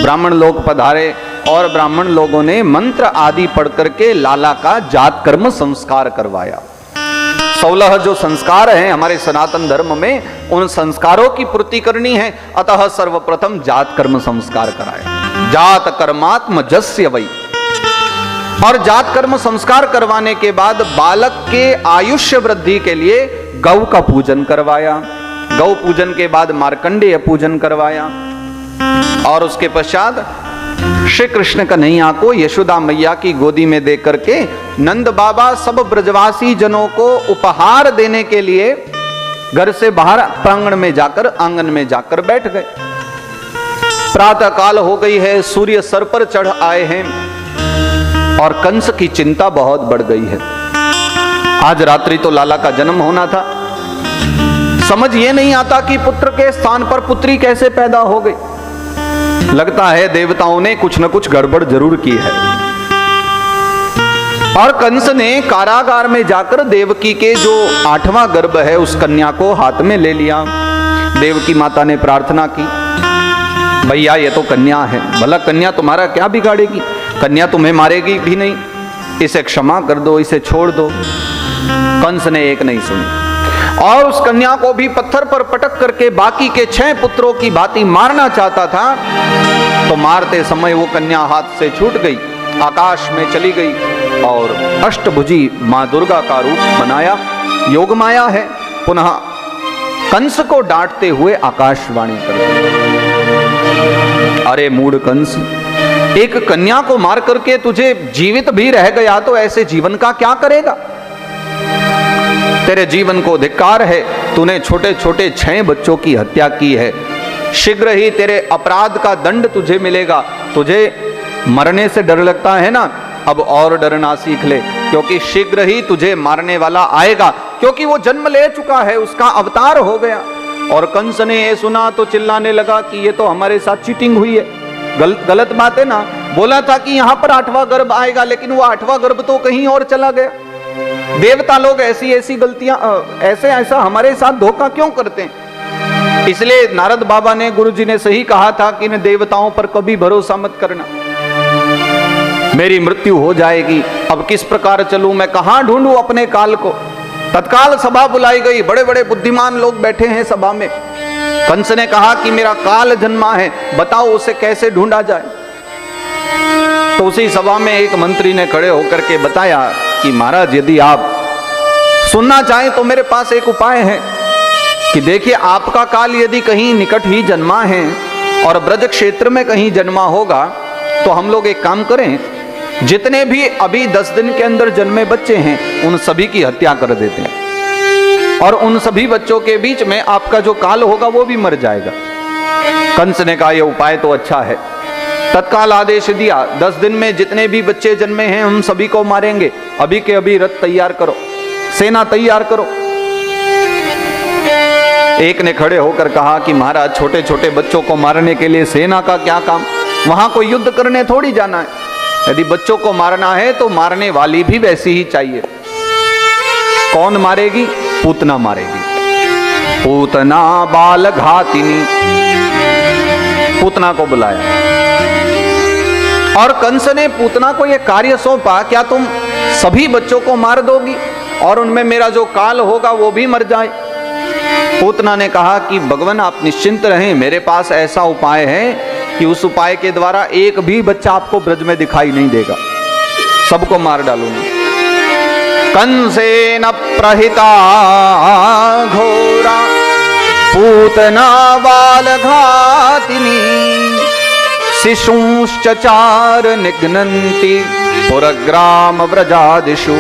ब्राह्मण लोग पधारे और ब्राह्मण लोगों ने मंत्र आदि पढ़ करके लाला का जात कर्म संस्कार करवाया। 16 जो संस्कार हैं हमारे सनातन धर्म में, उन संस्कारों की पूर्ति करनी है, अतः सर्वप्रथम जात कर्म संस्कार कराया। जात कर्मात्म जस्य वै। और जात कर्म संस्कार करवाने के बाद बालक के आयुष्य वृद्धि के लिए गौ का पूजन करवाया। गौ पूजन के बाद मार्कंडेय पूजन करवाया और उसके पश्चात श्री कृष्ण कन्हैया को यशोदा मैया की गोदी में दे करके नंद बाबा सब ब्रजवासी जनों को उपहार देने के लिए घर से बाहर प्रांगण में जाकर, आंगन में जाकर बैठ गए। प्रातः काल हो गई है, सूर्य सर पर चढ़ आए हैं और कंस की चिंता बहुत बढ़ गई है। आज रात्रि तो लाला का जन्म होना था, समझ ये नहीं आता कि पुत्र के स्थान पर पुत्री कैसे पैदा हो गई। लगता है देवताओं ने कुछ न कुछ गड़बड़ जरूर की है। और कंस ने कारागार में जाकर देवकी के जो 8वां गर्भ है उस कन्या को हाथ में ले लिया। देवकी माता ने प्रार्थना की, भैया ये तो कन्या है, भला कन्या तुम्हारा क्या बिगाड़ेगी, कन्या तुम्हें मारेगी भी नहीं, इसे क्षमा कर दो, इसे छोड़ दो। कंस ने एक नहीं सुनी और उस कन्या को भी पत्थर पर पटक करके बाकी के 6 पुत्रों की भांति मारना चाहता था। तो मारते समय वो कन्या हाथ से छूट गई, आकाश में चली गई और अष्टभुजी मां दुर्गा का रूप बनाया। योग माया है। पुनः कंस को डांटते हुए आकाशवाणी कर दी, अरे मूढ़ कंस, एक कन्या को मार करके तुझे जीवित भी रह गया तो ऐसे जीवन का क्या करेगा। तेरे जीवन को धिक्कार है, तूने छोटे छोटे 6 बच्चों की हत्या की है। शीघ्र ही तेरे अपराध का दंड तुझे मिलेगा। तुझे मरने से डर लगता है ना, अब और डरना सीख ले, क्योंकि शीघ्र ही तुझे मारने वाला आएगा, क्योंकि वो जन्म ले चुका है, उसका अवतार हो गया। और कंस ने ये सुना तो चिल्लाने लगा कि ये तो हमारे साथ चीटिंग हुई है, गलत बात है ना। बोला था कि यहां पर 8वां गर्भ आएगा, लेकिन वो 8वां गर्भ तो कहीं और चला गया। देवता लोग ऐसी गलतियां, ऐसा हमारे साथ धोखा क्यों करते हैं। इसलिए नारद बाबा ने, गुरु जी ने सही कहा था कि इन देवताओं पर कभी भरोसा मत करना, मेरी मृत्यु हो जाएगी, अब किस प्रकार चलूं, मैं कहां ढूंढूं अपने काल को। तत्काल सभा बुलाई गई, बड़े बड़े बुद्धिमान लोग बैठे हैं सभा में। कंस ने कहा कि मेरा काल जन्मा है, बताओ उसे कैसे ढूंढा जाए। तो उसी सभा में एक मंत्री ने खड़े होकर के बताया कि महाराज, यदि आप सुनना चाहें तो मेरे पास एक उपाय है कि देखिए, आपका काल यदि कहीं निकट ही जन्मा है और ब्रज क्षेत्र में कहीं जन्मा होगा, तो हम लोग एक काम करें, जितने भी अभी 10 दिन के अंदर जन्मे बच्चे हैं उन सभी की हत्या कर देते हैं और उन सभी बच्चों के बीच में आपका जो काल होगा वो भी मर जाएगा। कंस ने कहा, यह उपाय तो अच्छा है। तत्काल आदेश दिया, 10 दिन में जितने भी बच्चे जन्मे हैं हम सभी को मारेंगे, अभी के अभी रथ तैयार करो, सेना तैयार करो। एक ने खड़े होकर कहा कि महाराज, छोटे छोटे बच्चों को मारने के लिए सेना का क्या काम, वहां कोई युद्ध करने थोड़ी जाना है। यदि बच्चों को मारना है तो मारने वाली भी वैसी ही चाहिए। कौन मारेगी? पूतना मारेगी। पूतना बाल घातिनी, पूतना को बुलाया और कंस ने पूतना को यह कार्य सौंपा, क्या तुम सभी बच्चों को मार दोगी और उनमें मेरा जो काल होगा वो भी मर जाए। पूतना ने कहा कि भगवान आप निश्चिंत रहें, मेरे पास ऐसा उपाय है कि उस उपाय के द्वारा एक भी बच्चा आपको ब्रज में दिखाई नहीं देगा, सबको मार डालूंगा। कंसेन प्रहिता घोरा पूतना बाल घातिनी शिशुश्चचार निघ्नन्ति पुरग्राम व्रजादिषु।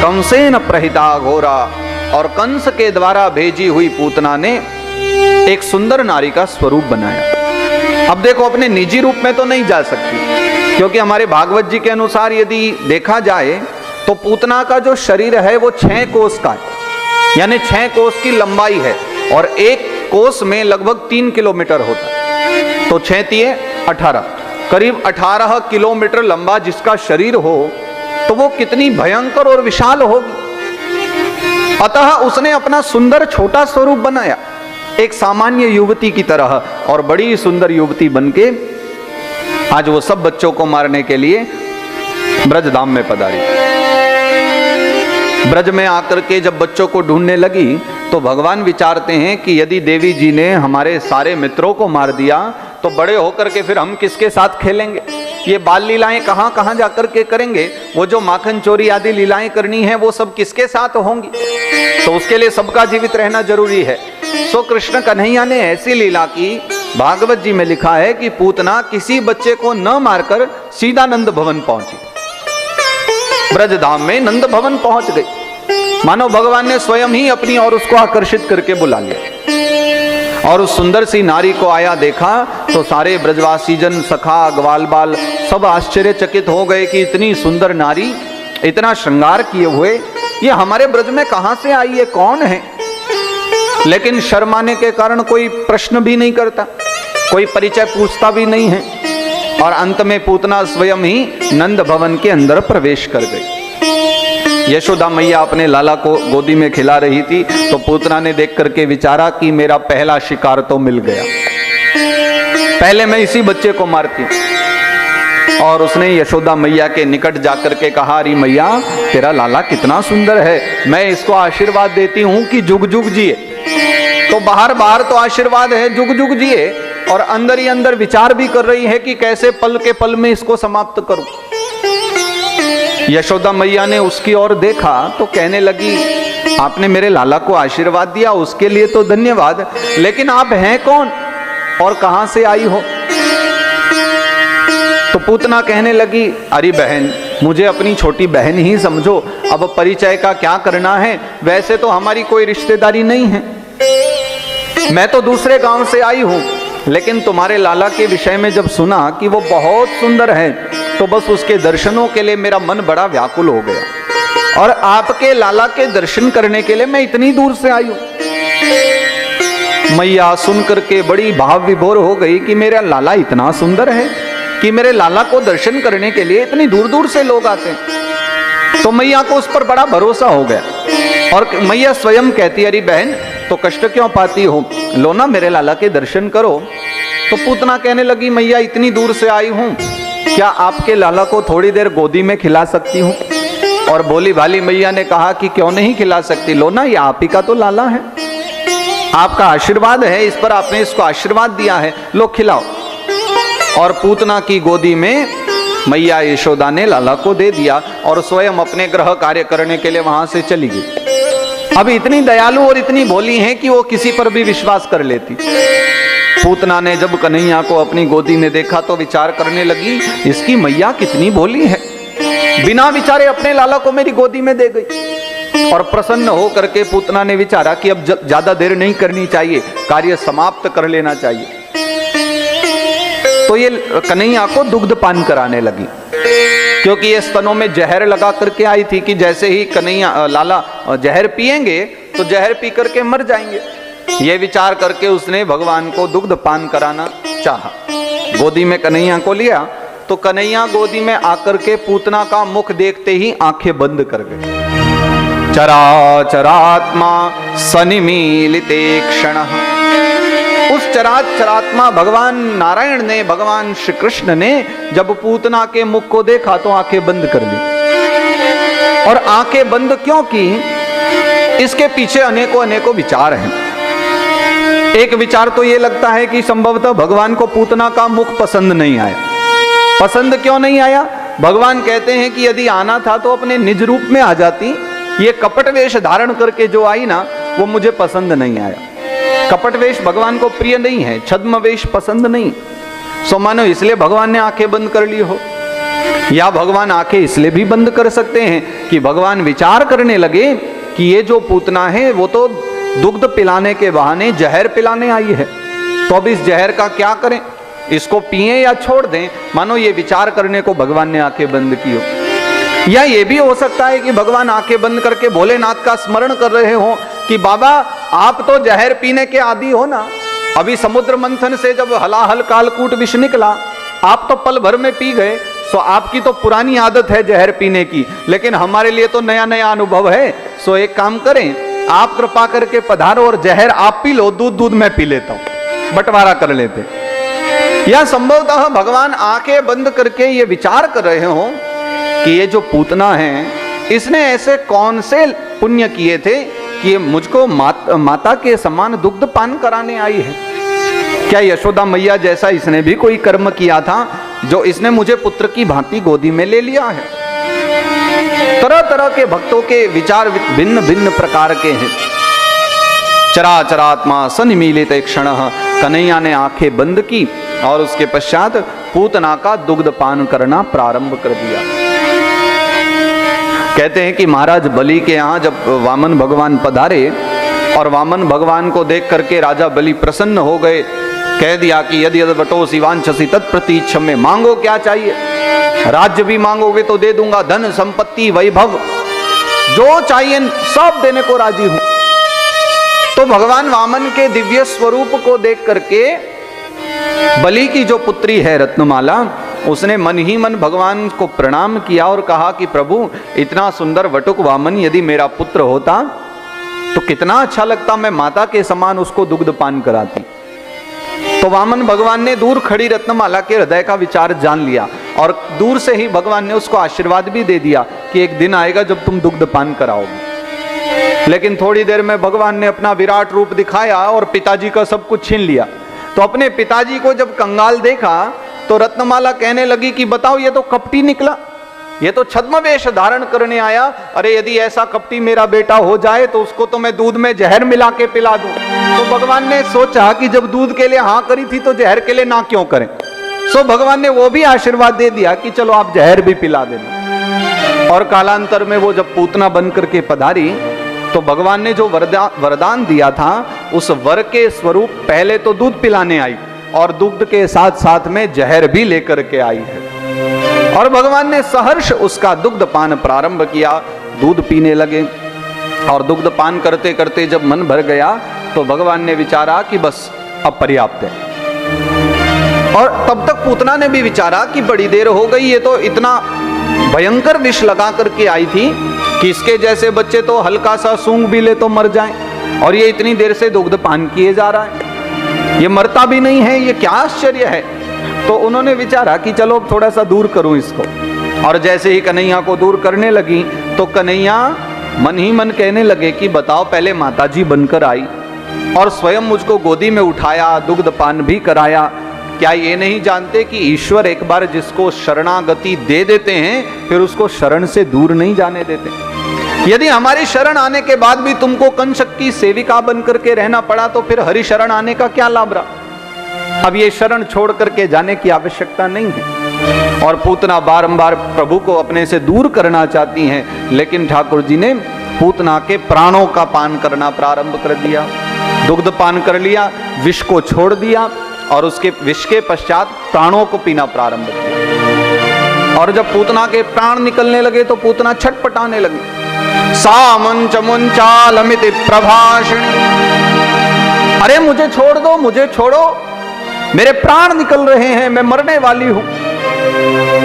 कंसेन प्रहिता घोरा, और कंस के द्वारा भेजी हुई पूतना ने एक सुंदर नारी का स्वरूप बनाया। अब देखो, अपने निजी रूप में तो नहीं जा सकती, क्योंकि हमारे भागवत जी के अनुसार यदि देखा जाए तो पूतना का जो शरीर है वो 6 कोस का है, यानी 6 कोस की लंबाई है और एक कोस में लगभग 3 किलोमीटर होता है। तो 6 तिये 18, करीब 18 किलोमीटर लंबा जिसका शरीर हो तो वो कितनी भयंकर और विशाल होगी। अतः उसने अपना सुंदर छोटा स्वरूप बनाया, एक सामान्य युवती की तरह, और बड़ी सुंदर युवती बनके आज वो सब बच्चों को मारने के लिए ब्रजधाम में पधारी। ब्रज में आकर के जब बच्चों को ढूंढने लगी तो भगवान विचारते हैं कि यदि देवी जी ने हमारे सारे मित्रों को मार दिया तो बड़े होकर के फिर हम किसके साथ खेलेंगे? ये बाल लीलाएं कहां कहां जाकर के करेंगे? वो जो माखन चोरी आदि लीलाएं करनी है वो सब किसके साथ होंगी? तो उसके लिए सबका जीवित रहना जरूरी है। सो कृष्ण कन्हैया ने ऐसी लीला की, भागवत जी में लिखा है कि पूतना किसी बच्चे को न मारकर सीधा नंद भवन पहुंची। ब्रजधाम में नंद भवन पहुंच गई, मानो भगवान ने स्वयं ही अपनी और उसको आकर्षित करके बुला लिया। और उस सुंदर सी नारी को आया देखा तो सारे ब्रजवासी जन, सखा, ग्वाल बाल सब आश्चर्यचकित हो गए कि इतनी सुंदर नारी, इतना श्रृंगार किए हुए, ये हमारे ब्रज में कहां से आई है, कौन है? लेकिन शर्माने के कारण कोई प्रश्न भी नहीं करता, कोई परिचय पूछता भी नहीं है। और अंत में पूतना स्वयं ही नंद भवन के अंदर प्रवेश कर गई। यशोदा मैया अपने लाला को गोदी में खिला रही थी तो पूतना ने देख करके विचारा कि मेरा पहला शिकार तो मिल गया, पहले मैं इसी बच्चे को मारती। और उसने यशोदा मैया के निकट जाकर के कहा, अरे मैया तेरा लाला कितना सुंदर है, मैं इसको आशीर्वाद देती हूं कि जुग जुग जिए। तो बाहर बाहर तो आशीर्वाद है जुग जुग जिए, और अंदर ही अंदर विचार भी कर रही है कि कैसे पल के पल में इसको समाप्त करूं। यशोदा मैया ने उसकी ओर देखा तो कहने लगी, आपने मेरे लाला को आशीर्वाद दिया उसके लिए तो धन्यवाद, लेकिन आप हैं कौन और कहां से आई हो? तो पूतना कहने लगी, अरे बहन मुझे अपनी छोटी बहन ही समझो, अब परिचय का क्या करना है, वैसे तो हमारी कोई रिश्तेदारी नहीं है, मैं तो दूसरे गांव से आई हूं, लेकिन तुम्हारे लाला के विषय में जब सुना कि वो बहुत सुंदर है तो बस उसके दर्शनों के लिए मेरा मन बड़ा व्याकुल हो गया, और आपके लाला के दर्शन करने के लिए मैं इतनी दूर से आई हूं। मैया सुन करके बड़ी भाव विभोर हो गई कि मेरा लाला इतना सुंदर है कि मेरे लाला को दर्शन करने के लिए इतनी दूर दूर से लोग आते हैं। तो मैया को उस पर बड़ा भरोसा हो गया, और मैया स्वयं कहती, अरे बहन तो कष्ट क्यों पाती हो, लो ना मेरे लाला के दर्शन करो। तो पूतना कहने लगी, मैया इतनी दूर से आई हूं, क्या आपके लाला को थोड़ी देर गोदी में खिला सकती हूं? और बोली भाली मैया ने कहा कि क्यों नहीं खिला सकती, लो ना, ये आप ही का तो लाला है, आपका आशीर्वाद है इस पर, आपने इसको आशीर्वाद दिया है, लो खिलाओ। और पूतना की गोदी में मैया यशोदा ने लाला को दे दिया और स्वयं अपने गृह कार्य करने के लिए वहां से चली गई। अब इतनी दयालु और इतनी भोली हैं कि वो किसी पर भी विश्वास कर लेती। पूतना ने जब कन्हैया को अपनी गोदी में देखा तो विचार करने लगी, इसकी मैया कितनी भोली है, बिना विचारे अपने लाला को मेरी गोदी में दे गई। और प्रसन्न हो करके पूतना ने विचारा कि अब ज्यादा देर नहीं करनी चाहिए, कार्य समाप्त कर लेना चाहिए। तो ये कन्हैया को दुग्ध पान कराने लगी, क्योंकि ये स्तनों में जहर लगा करके आई थी कि जैसे ही कन्हैया लाला जहर पिएंगे तो जहर पी करके मर जाएंगे। ये विचार करके उसने भगवान को दुग्ध पान कराना चाहा। गोदी में कन्हैया को लिया तो कन्हैया गोदी में आकर के पूतना का मुख देखते ही आंखें बंद कर गए। चराचरात्मा सनिमीलिते क्षणः, उस चरात्मा भगवान नारायण ने, भगवान श्री कृष्ण ने जब पूतना के मुख को देखा तो आंखें बंद कर ली। और आंखें बंद क्यों की, इसके पीछे अनेकों विचार हैं। एक विचार तो ये लगता है कि संभवतः भगवान को पूतना का मुख पसंद नहीं आया। पसंद क्यों नहीं आया? भगवान कहते हैं कि यदि आना था तो अपने निज रूप में आ जाती, ये कपट वेश धारण करके जो आई ना, वो मुझे पसंद नहीं आया। कपट वेश भगवान को प्रिय नहीं है, छद्म वेश पसंद नहीं। सो मानो इसलिए भगवान ने आंखें बंद कर ली हो, या भगवान आंखें इसलिए भी बंद कर सकते हैं कि भगवान विचार करने लगे कि ये जो पूतना है वो तो दुग्ध पिलाने के बहाने जहर पिलाने आई है, तो अब इस जहर का क्या करें, इसको पिएं या छोड़ दें। मानो ये विचार करने को भगवान ने आंखें बंद की हो। या ये भी हो सकता है कि भगवान आंखें बंद करके भोलेनाथ का स्मरण कर रहे हो कि बाबा आप तो जहर पीने के आदी हो ना, अभी समुद्र मंथन से जब हलाहल कालकूट विष निकला आप तो पल भर में पी गए, सो आपकी तो पुरानी आदत है जहर पीने की, लेकिन हमारे लिए तो नया नया अनुभव है। सो एक काम करें, आप कृपा करके पधारो और जहर आप पी लो, दूध मैं पी लेता हूं, बंटवारा कर लेते। या संभवतः भगवान आंखें बंद करके ये विचार कर रहे हो कि ये जो पूतना है इसने ऐसे कौन से पुण्य किए थे कि ये मुझको माता के समान दुग्ध पान कराने आई है। क्या यशोदा मैया जैसा इसने भी कोई कर्म किया था जो इसने मुझे पुत्र की भांति गोदी में ले लिया है। तरह तरह के भक्तों के विचार भिन्न भिन्न प्रकार के हैं। चराचरात्मा सनिमीलित क्षण कन्हैया ने आंखें बंद की और उसके पश्चात पूतना का दुग्ध पान करना प्रारंभ कर दिया। कहते हैं कि महाराज बलि के यहाँ जब वामन भगवान पधारे और वामन भगवान को देख करके राजा बलि प्रसन्न हो गए, कह दिया कि यदि वटोसी वांछसी तत्प्रतीच्छ में, मांगो क्या चाहिए, राज्य भी मांगोगे तो दे दूंगा, धन संपत्ति वैभव जो चाहिए सब देने को राजी हूं। तो भगवान वामन के दिव्य स्वरूप को देख करके बलि की जो पुत्री है रत्नमाला, उसने मन ही मन भगवान को प्रणाम किया और कहा कि प्रभु इतना सुंदर वटुक वामन यदि मेरा पुत्र होता तो कितना अच्छा लगता, मैं माता के समान उसको दुग्ध पान कराती। तो वामन भगवान ने दूर खड़ी रत्नमाला के हृदय का विचार जान लिया और दूर से ही भगवान ने उसको आशीर्वाद भी दे दिया कि एक दिन आएगा जब तुम दुग्ध पान कराओगे। लेकिन थोड़ी देर में भगवान ने अपना विराट रूप दिखाया और पिताजी का सब कुछ छीन लिया। तो अपने पिताजी को जब कंगाल देखा तो रत्नमाला कहने लगी कि बताओ ये तो कपटी निकला, ये तो छद्मवेश धारण करने आया। अरे यदि ऐसा कपटी मेरा बेटा हो जाए तो उसको तो मैं दूध में जहर मिला के पिला दूं। तो भगवान ने सोचा कि जब दूध के लिए हाँ करी थी तो जहर के लिए ना क्यों करें। सो भगवान ने वो भी आशीर्वाद दे दिया कि चलो आप जहर भी पिला देना। और कालांतर में वो जब पूतना बन करके पधारी तो भगवान ने जो वरदान दिया था उस वर के स्वरूप पहले तो दूध पिलाने आई और दुग्ध के साथ साथ में जहर भी लेकर के आई है। और भगवान ने सहर्ष उसका दुग्ध पान प्रारंभ किया, दूध पीने लगे। और दुग्ध पान करते करते जब मन भर गया तो भगवान ने विचारा कि बस अब पर्याप्त है। और तब तक पूतना ने भी विचारा कि बड़ी देर हो गई, ये तो इतना भयंकर विष लगा करके आई थी कि इसके जैसे बच्चे तो हल्का सा सूंघ भी ले तो मर जाएं, और ये इतनी देर से दुग्ध पान किए जा रहा है, ये मरता भी नहीं है, ये क्या आश्चर्य है। तो उन्होंने विचारा कि चलो थोड़ा सा दूर करूं इसको। और जैसे ही कन्हैया को दूर करने लगी तो कन्हैया मन ही मन कहने लगे कि बताओ, पहले माताजी बनकर आई और स्वयं मुझको गोदी में उठाया, दुग्ध पान भी कराया, क्या ये नहीं जानते कि ईश्वर एक बार जिसको शरणागति दे देते हैं फिर उसको शरण से दूर नहीं जाने देते। यदि हमारी शरण आने के बाद भी तुमको कंचक की सेविका बन करके रहना पड़ा तो फिर हरि शरण आने का क्या लाभ रहा। अब ये शरण छोड़ करके जाने की आवश्यकता नहीं है। और पूतना बारंबार प्रभु को अपने से दूर करना चाहती हैं, लेकिन ठाकुर जी ने पूतना के प्राणों का पान करना प्रारंभ कर दिया। दुग्ध पान कर लिया, विष को छोड़ दिया और उसके विष के पश्चात प्राणों को पीना प्रारंभ किया। और जब पूतना के प्राण निकलने लगे तो पूतना छटपटाने लगी। सामंच मुंचालमिति प्रभाषिणी, अरे मुझे छोड़ दो, मुझे छोड़ो, मेरे प्राण निकल रहे हैं, मैं मरने वाली हूं।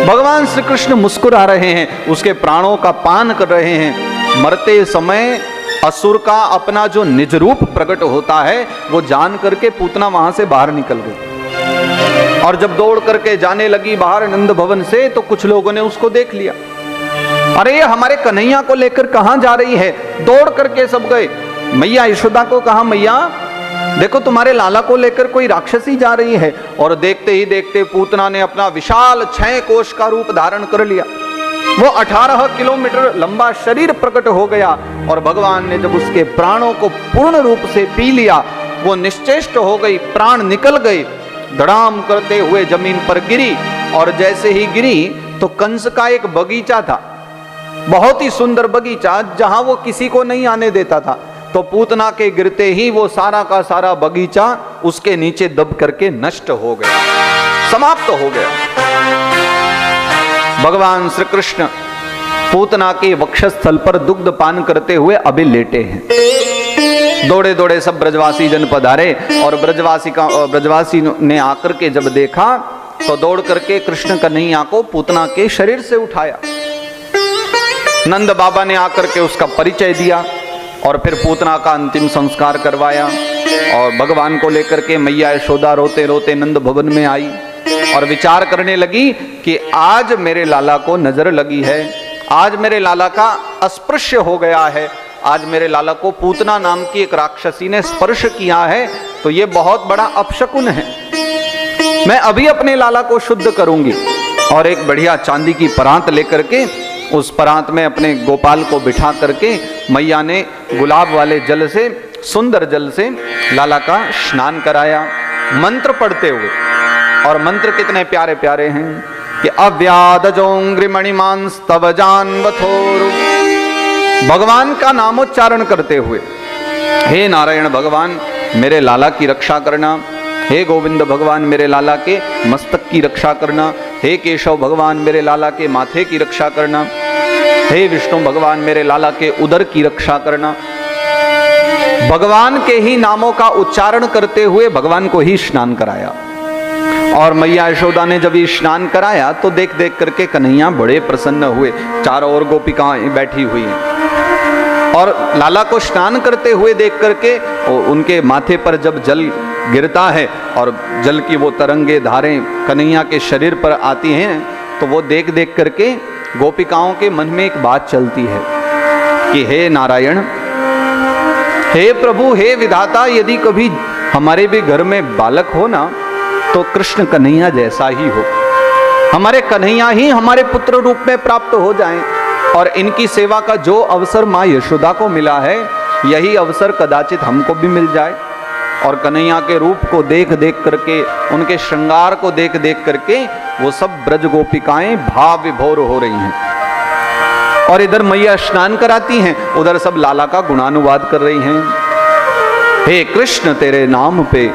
भगवान श्री कृष्ण मुस्कुरा रहे हैं, उसके प्राणों का पान कर रहे हैं। मरते समय असुर का अपना जो निज रूप प्रकट होता है वो जान करके पूतना वहां से बाहर निकल गई। और जब दौड़ करके जाने लगी बाहर नंद भवन से तो कुछ लोगों ने उसको देख लिया। अरे ये हमारे कन्हैया को लेकर कहां जा रही है। दौड़ करके सब गए, मैया यशोदा को कहा, मैया देखो तुम्हारे लाला को लेकर कोई राक्षसी जा रही है। और देखते ही देखते पूतना ने अपना विशाल 6 कोश का रूप धारण कर लिया। वो 18 किलोमीटर लंबा शरीर प्रकट हो गया और भगवान ने जब उसके प्राणों को पूर्ण रूप से पी लिया, वो निश्चेष्ट हो गई, प्राण निकल गए, धड़ाम करते हुए जमीन पर गिरी। और जैसे ही गिरी तो कंस का एक बगीचा था, बहुत ही सुंदर बगीचा, जहां वो किसी को नहीं आने देता था। तो पूतना के गिरते ही वो सारा का सारा बगीचा उसके नीचे दब करके नष्ट हो गया, समाप्त हो गया। भगवान श्री कृष्ण पूतना के वक्षस्थल पर दुग्ध पान करते हुए अभी लेटे हैं। दौड़े दौड़े सब ब्रजवासी जन पधारे और ब्रजवासी ने आकर के जब देखा तो दौड़ करके कृष्ण कन्हैया को पूतना के शरीर से उठाया। नंद बाबा ने आकर के उसका परिचय दिया और फिर पूतना का अंतिम संस्कार करवाया। और भगवान को लेकर के मैया यशोदा रोते रोते नंद भवन में आई। और विचार करने लगी कि आज मेरे लाला को नजर लगी है, आज मेरे लाला का अस्पृश्य हो गया है, आज मेरे लाला को पूतना नाम की एक राक्षसी ने स्पर्श किया है, तो ये बहुत बड़ा अपशकुन है। मैं अभी अपने लाला को शुद्ध करूंगी। और एक बढ़िया चांदी की परात लेकर के उस परात में अपने गोपाल को बिठा करके मैया ने गुलाब वाले जल से, सुंदर जल से लाला का स्नान कराया, मंत्र पढ़ते हुए। और मंत्र कितने प्यारे प्यारे हैं कि अव्यादजोंग्रिमणिमांस्तव जानवथोरु, भगवान का नामोच्चारण करते हुए, हे नारायण भगवान मेरे लाला की रक्षा करना, हे गोविंद भगवान मेरे लाला के मस्तक की रक्षा करना, हे केशव भगवान मेरे लाला के माथे की रक्षा करना, हे विष्णु भगवान मेरे लाला के उदर की रक्षा करना। भगवान के ही नामों का उच्चारण करते हुए भगवान को ही स्नान कराया। और मैया यशोदा ने जब ये स्नान कराया तो देख देख करके कन्हैया बड़े प्रसन्न हुए। चारों ओर गोपिकाएं बैठी हुई हैं और लाला को स्नान करते हुए देख करके उनके माथे पर जब जल गिरता है और जल की वो तरंगे धारें कन्हैया के शरीर पर आती हैं, तो वो देख देख करके गोपिकाओं के मन में एक बात चलती है कि हे नारायण, हे प्रभु, हे विधाता, यदि कभी हमारे भी घर में बालक हो ना तो कृष्ण कन्हैया जैसा ही हो, हमारे कन्हैया ही हमारे पुत्र रूप में प्राप्त हो जाएं। और इनकी सेवा का जो अवसर माँ यशोदा को मिला है, यही अवसर कदाचित हमको भी मिल जाए। और कन्हैया के रूप को देख देख करके, उनके श्रृंगार को देख देख करके वो सब ब्रज गोपिकाएं भाव विभोर हो रही हैं। और इधर मैया स्नान कराती हैं, उधर सब लाला का गुणानुवाद कर रही हैं। हे कृष्ण तेरे नाम पे